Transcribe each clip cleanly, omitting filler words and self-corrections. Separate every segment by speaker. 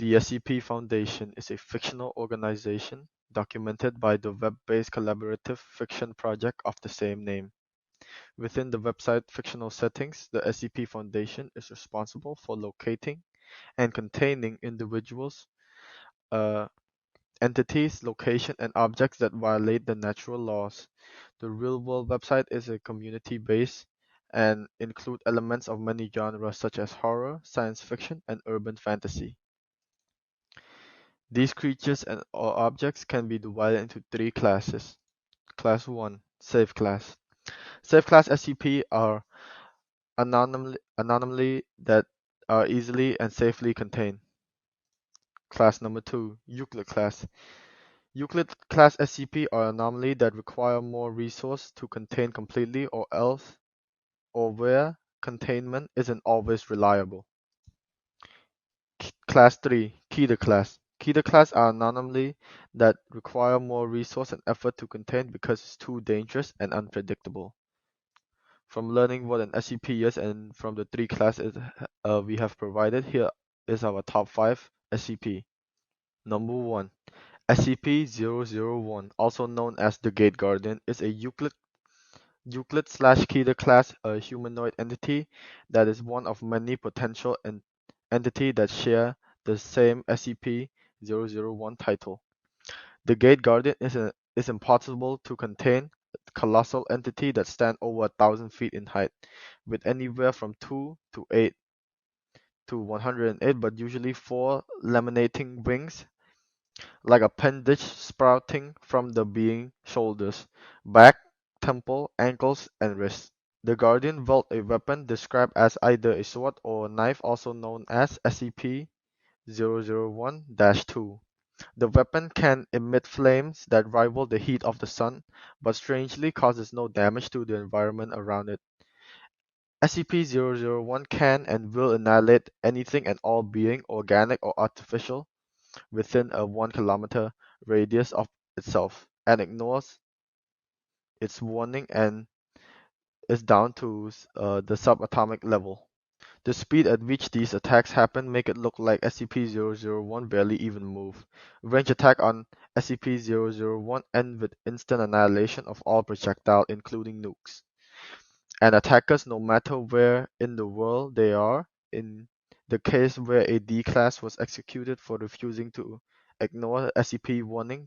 Speaker 1: The SCP Foundation is a fictional organization documented by the web-based collaborative fiction project of the same name. Within the website fictional settings, the SCP Foundation is responsible for locating and containing individuals, uh, entities, location, and objects that violate the natural laws. The real-world website is a community-based and include elements of many genres such as horror, science fiction, and urban fantasy. These creatures and or objects can be divided into three classes. Class 1, Safe Class. Safe Class SCP are anonymity that are easily and safely contained. Class number 2, Euclid Class. Euclid Class SCP are anomaly that require more resource to contain completely or else or where containment isn't always reliable. Class 3, Keter Class. Keter Class are anomaly that require more resource and effort to contain because it's too dangerous and unpredictable. From learning what an SCP is and from the three classes we have provided, here is our top 5 SCP. Number 1. SCP-001, also known as the Gate Guardian, is a Euclid/Keter class, a humanoid entity that is one of many potential entity that share the same SCP-001 title. The Gate Guardian is impossible to contain, a colossal entity that stands over 1,000 feet in height, with anywhere from 2 to 8 to 108, but usually 4 laminating wings, like appendage sprouting from the being's shoulders, back, temple, ankles, and wrists. The Guardian wields a weapon described as either a sword or a knife, also known as SCP-001-2. The weapon can emit flames that rival the heat of the sun, but strangely causes no damage to the environment around it. SCP-001 can and will annihilate anything and all being, organic or artificial, within a 1 kilometer radius of itself, and ignores its warning and is down to the subatomic level. The speed at which these attacks happen make it look like SCP-001 barely even move. Range attack on SCP-001 end with instant annihilation of all projectile, including nukes, and attackers no matter where in the world they are. In the case where a D-class was executed for refusing to ignore SCP warning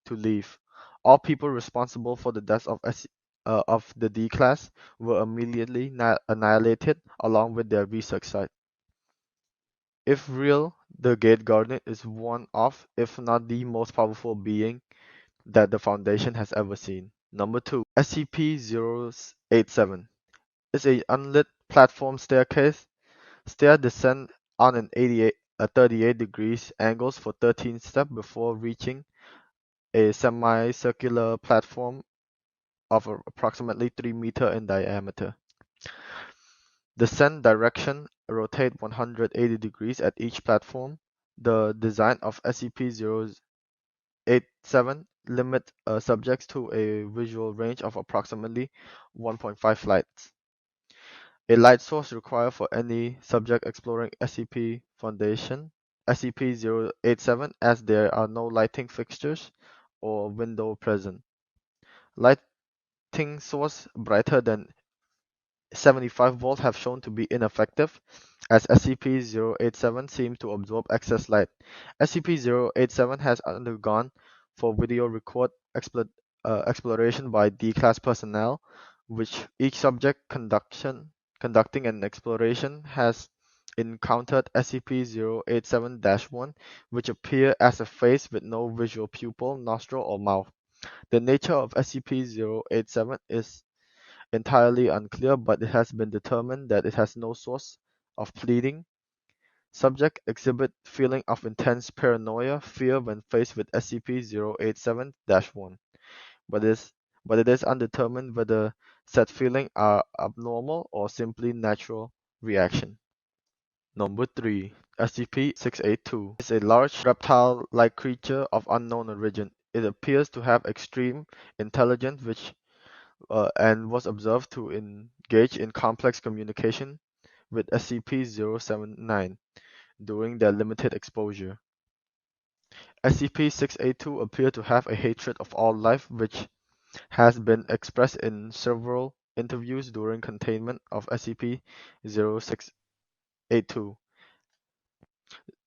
Speaker 1: to leave, all people responsible for the deaths of the D-class were immediately annihilated along with their research site. If real, the Gate Guardian is one of, if not the most powerful being that the Foundation has ever seen. Number 2, SCP-087 is a unlit platform staircase. Stair descend on an 38 degrees angles for 13 steps before reaching a semicircular platform of approximately 3 meters in diameter. Descent direction rotate 180 degrees at each platform. The design of SCP-087 limit subjects to a visual range of approximately 1.5 lights. A light source required for any subject exploring SCP Foundation SCP-087, as there are no lighting fixtures or window present. Lighting source brighter than 75 volts have shown to be ineffective, as SCP-087 seems to absorb excess light. SCP-087 has undergone for video record exploration by D-class personnel, which each subject conducting an exploration has encountered SCP-087-1, which appear as a face with no visual pupil, nostril, or mouth. The nature of SCP-087 is entirely unclear, but it has been determined that it has no source of pleading. Subject exhibit feeling of intense paranoia, fear when faced with SCP-087-1, but it is undetermined whether said feeling are abnormal or simply natural reaction. Number 3. SCP-682 is a large reptile-like creature of unknown origin. It appears to have extreme intelligence and was observed to engage in complex communication with SCP-079. during their limited exposure. SCP-682 appear to have a hatred of all life, which has been expressed in several interviews during containment of SCP-0682.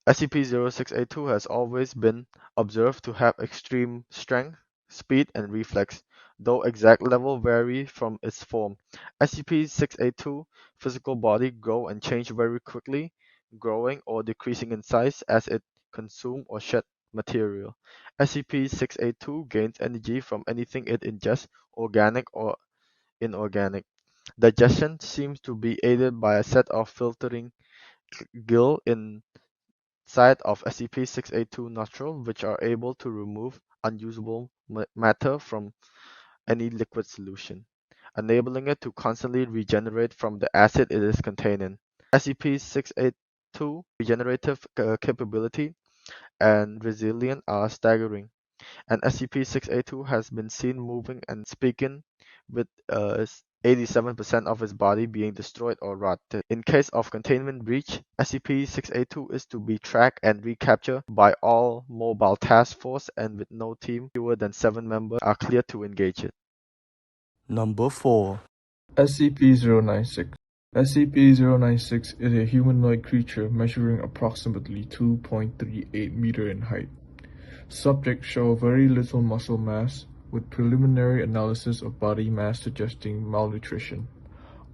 Speaker 1: SCP-0682 has always been observed to have extreme strength, speed, and reflex, though exact level vary from its form. SCP-682 physical body grow and change very quickly, growing or decreasing in size as it consume or shed material. SCP-682 gains energy from anything it ingests, organic or inorganic. Digestion seems to be aided by a set of filtering gill inside of SCP-682 nostril, which are able to remove unusable matter from any liquid solution, enabling it to constantly regenerate from the acid it is contained in. SCP-682 regenerative capability and resilience are staggering, and SCP-682 has been seen moving and speaking with 87% of its body being destroyed or rotted. In case of containment breach, SCP-682 is to be tracked and recaptured by all mobile task force, and with no team fewer than 7 members are cleared to engage it.
Speaker 2: Number 4.
Speaker 3: SCP-096. SCP-096 is a humanoid creature measuring approximately 2.38 meters in height. Subjects show very little muscle mass, with preliminary analysis of body mass suggesting malnutrition.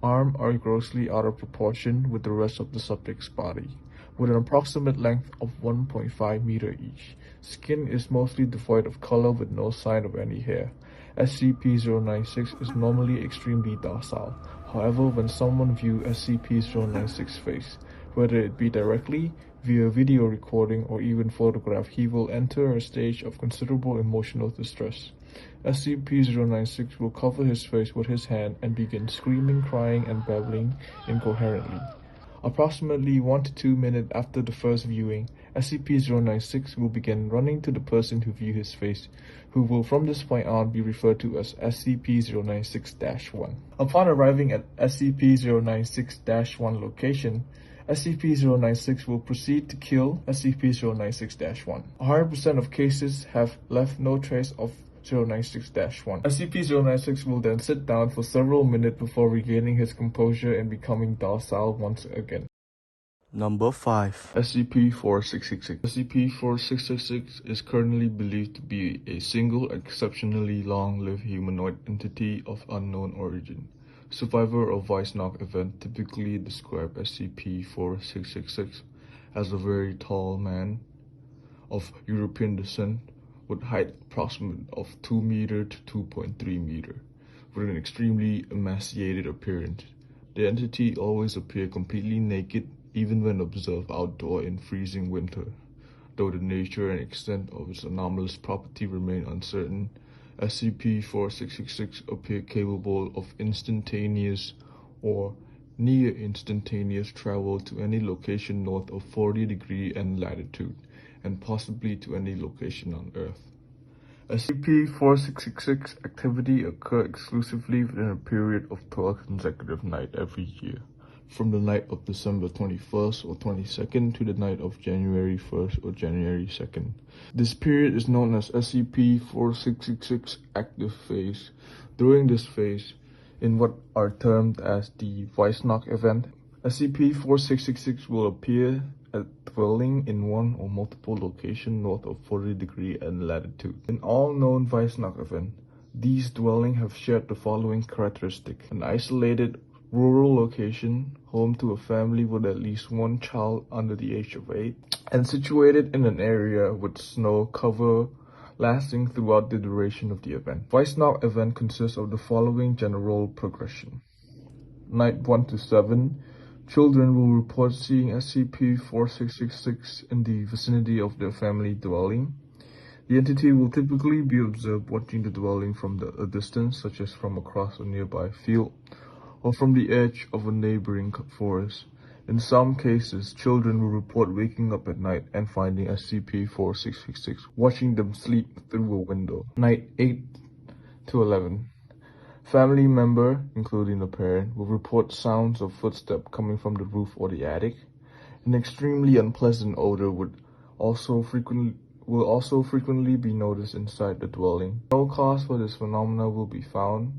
Speaker 3: Arms are grossly out of proportion with the rest of the subject's body, with an approximate length of 1.5 meters each. Skin is mostly devoid of color with no sign of any hair. SCP-096 is normally extremely docile. However, when someone views SCP-096's face, whether it be directly, via video recording, or even photograph, he will enter a stage of considerable emotional distress. SCP-096 will cover his face with his hand and begin screaming, crying, and babbling incoherently. Approximately 1 to 2 minutes after the first viewing, SCP-096 will begin running to the person who viewed his face, who will from this point on be referred to as SCP-096-1. Upon arriving at SCP-096-1 location, SCP-096 will proceed to kill SCP-096-1. 100% of cases have left no trace of 096-1. SCP-096 will then sit down for several minutes before regaining his composure and becoming docile once again.
Speaker 2: Number 5.
Speaker 3: SCP-4666. SCP-4666 is currently believed to be a single, exceptionally long-lived humanoid entity of unknown origin. Survivor of Weissnach event typically describe SCP-4666 as a very tall man of European descent with height approximate of 2 meters to 2.3 meters, with an extremely emaciated appearance. The entity always appears completely naked, even when observed outdoor in freezing winter. Though the nature and extent of its anomalous property remain uncertain, SCP-4666 appears capable of instantaneous or near-instantaneous travel to any location north of 40 degrees N latitude, and possibly to any location on Earth. SCP-4666 activity occurs exclusively within a period of 12 consecutive nights every year, from the night of December 21st or 22nd to the night of January 1st or January 2nd. This period is known as SCP-4666 active phase. During this phase, in what are termed as the Weissnach event, SCP-4666 will appear at dwelling in one or multiple locations north of 40 degrees N latitude. In all known Weissnach events, these dwellings have shared the following characteristics: an isolated rural location, home to a family with at least one child under the age of 8, and situated in an area with snow cover lasting throughout the duration of the event. Weissnach event consists of the following general progression. Night 1 to 7, children will report seeing SCP-4666 in the vicinity of their family dwelling. The entity will typically be observed watching the dwelling from a distance, such as from across a nearby field or from the edge of a neighboring forest. In some cases, children will report waking up at night and finding SCP-4666 watching them sleep through a window. Night 8 to 11. Family member, including the parent, will report sounds of footsteps coming from the roof or the attic. An extremely unpleasant odor will also frequently be noticed inside the dwelling. No cause for this phenomena will be found.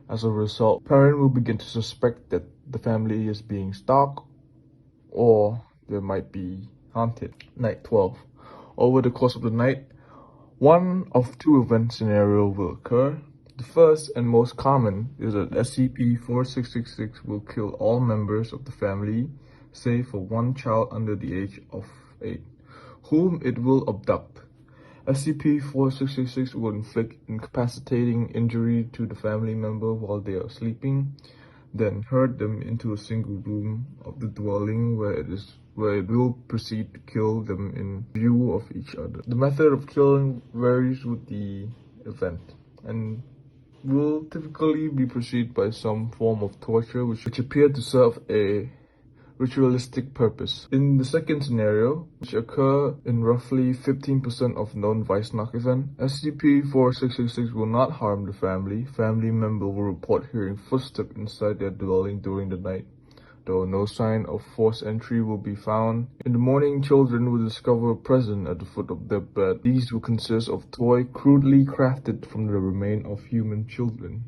Speaker 3: As a result, parents will begin to suspect that the family is being stalked or they might be haunted. Night 12. Over the course of the night, one of two event scenarios will occur. The first and most common is that SCP-4666 will kill all members of the family, save for one child under the age of 8, whom it will abduct. SCP-4666 will inflict incapacitating injury to the family member while they are sleeping, then herd them into a single room of the dwelling where it will proceed to kill them in view of each other. The method of killing varies with the event and will typically be preceded by some form of torture which appear to serve a ritualistic purpose. In the second scenario, which occur in roughly 15% of known Weissnach events, SCP-4666 will not harm the family. Family member will report hearing footsteps inside their dwelling during the night, though no sign of forced entry will be found. In the morning, children will discover a present at the foot of their bed. These will consist of toys crudely crafted from the remains of human children.